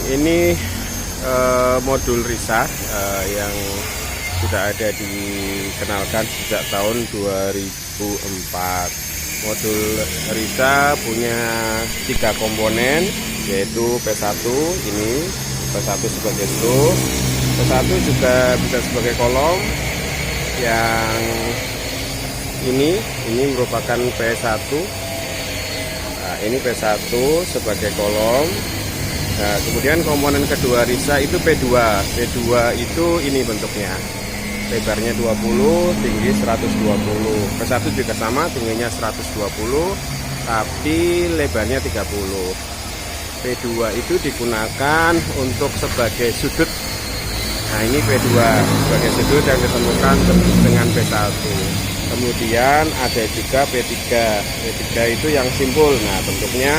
Ini modul Risa yang sudah ada dikenalkan sejak tahun 2004. Modul Risa punya 3 komponen, yaitu P1 ini, P1 sebagai stroke, P1 juga bisa sebagai kolom. Yang ini merupakan P1. Nah, ini P1 sebagai kolom. Nah, kemudian komponen kedua Risa itu P2. P2 itu ini bentuknya. Lebarnya 20, tinggi 120. P1 juga sama, tingginya 120, tapi lebarnya 30. P2 itu digunakan untuk sebagai sudut. Nah, ini P2 sebagai sudut yang ditemukan dengan P1. Kemudian ada juga P3. P3 itu yang simpul. Nah, bentuknya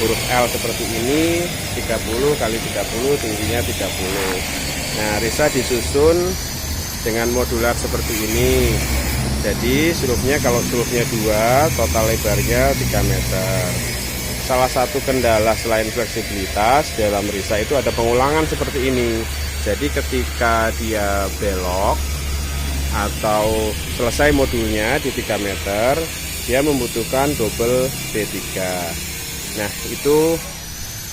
huruf L seperti ini, 30 kali 30, tingginya 30. Nah, Risa disusun dengan modular seperti ini. Jadi sulupnya, kalau sulupnya 2, total lebarnya 3 meter. Salah satu kendala selain fleksibilitas dalam Risa itu ada pengulangan seperti ini. Jadi ketika dia belok atau selesai modulnya di 3 meter, dia membutuhkan double B3. Nah, itu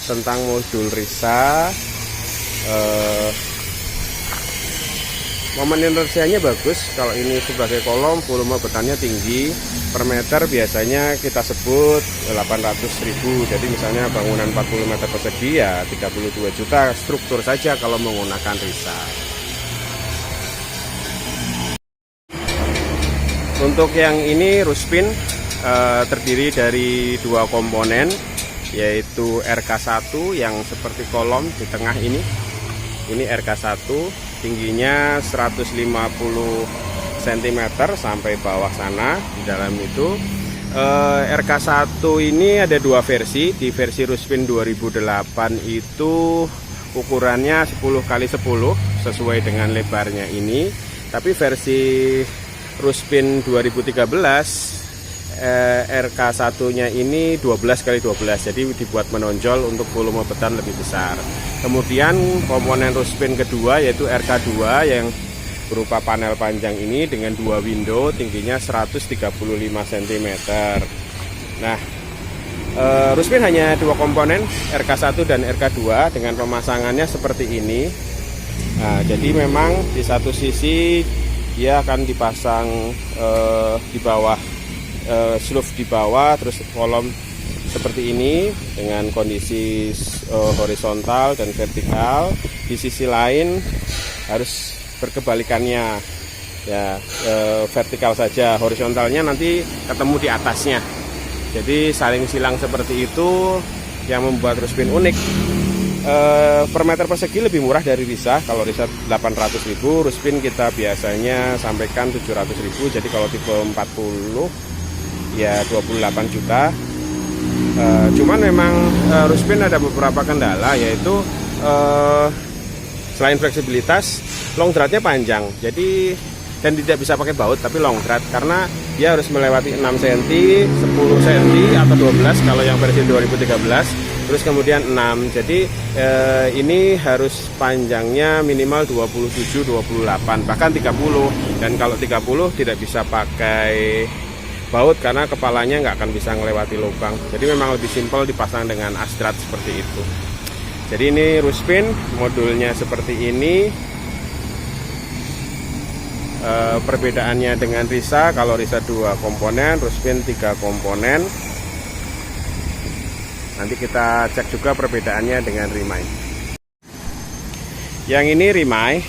tentang modul Risa. Momen inersianya bagus. Kalau ini sebagai kolom, volume betannya tinggi. Per meter biasanya kita sebut 800.000. Jadi misalnya bangunan 40 meter persegi ya 32 juta struktur saja kalau menggunakan Risa. Untuk yang ini Ruspin terdiri dari 2 komponen, yaitu RK1 yang seperti kolom di tengah ini. Ini RK1, tingginya 150 cm sampai bawah sana di dalam itu. RK1 ini ada 2 versi. Di versi Ruspin 2008 itu ukurannya 10x10 sesuai dengan lebarnya ini. Tapi versi Ruspin 2013 RK1-nya ini 12x12, jadi dibuat menonjol untuk volume beton lebih besar. Kemudian komponen Ruspin kedua yaitu RK2 yang berupa panel panjang ini dengan 2 window, tingginya 135 cm. Nah, Ruspin hanya 2 komponen, RK1 dan RK2, dengan pemasangannya seperti ini. Nah, jadi memang di satu sisi dia akan dipasang di bawah, sloof di bawah, terus kolom seperti ini dengan kondisi horizontal dan vertikal. Di sisi lain harus berkebalikannya, ya, vertikal saja, horizontalnya nanti ketemu di atasnya. Jadi saling silang seperti itu yang membuat Ruspin unik. Per meter persegi lebih murah dari Risa. Kalau Risa 800.000, Ruspin kita biasanya sampaikan 700.000. Jadi kalau tipe 40 ya 28 juta. Cuman memang Ruspin ada beberapa kendala, yaitu selain fleksibilitas, long dratnya panjang. Jadi dan tidak bisa pakai baut tapi long drat, karena dia harus melewati 6 cm, 10 cm atau 12 kalau yang versi 2013. Terus kemudian 6, jadi ini harus panjangnya minimal 27, 28, bahkan 30. Dan kalau 30 tidak bisa pakai baut karena kepalanya nggak akan bisa melewati lubang. Jadi memang lebih simpel dipasang dengan astrat seperti itu. Jadi ini Ruspin, modulnya seperti ini. Perbedaannya dengan Risa, kalau Risa 2 komponen, Ruspin 3 komponen. Nanti kita cek juga perbedaannya dengan Rimai. Yang ini Rimai,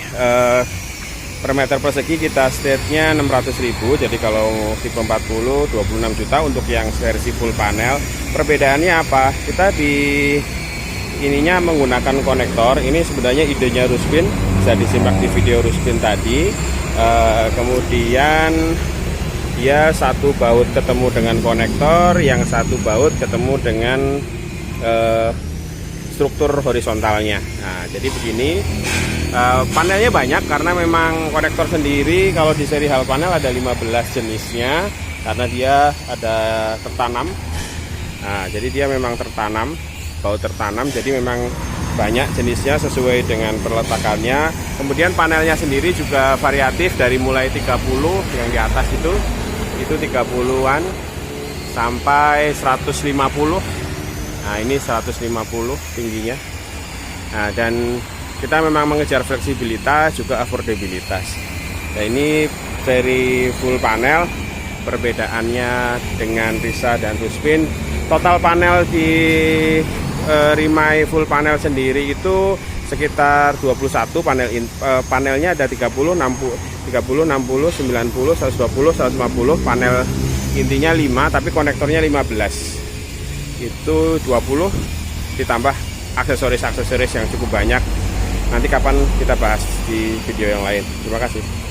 per meter persegi kita state-nya 600.000. Jadi kalau tipe 40 26 juta untuk yang versi full panel. Perbedaannya apa? Kita di ininya menggunakan konektor. Ini sebenarnya idenya Ruspin, bisa disimak di video Ruspin tadi. Kemudian dia satu baut ketemu dengan konektor, yang satu baut ketemu dengan struktur horizontalnya. Nah, jadi begini, panelnya banyak karena memang konektor sendiri kalau di seri hal panel ada 15 jenisnya, karena dia ada tertanam. Nah, jadi dia memang tertanam, baut tertanam, jadi memang banyak jenisnya sesuai dengan perletakannya. Kemudian panelnya sendiri juga variatif dari mulai 30 yang di atas itu 30-an sampai 150. Nah, ini 150 tingginya. Nah, dan kita memang mengejar fleksibilitas juga affordabilitas. Nah, ini seri full panel. Perbedaannya dengan Risa dan Tuspin, total panel di Rimai full panel sendiri itu sekitar 21 panelnya ada 30, 60, 90, 90, 120, 150 panel intinya 5 tapi konektornya 15. Itu 20 ditambah aksesoris yang cukup banyak. Nanti kapan kita bahas di video yang lain. Terima kasih.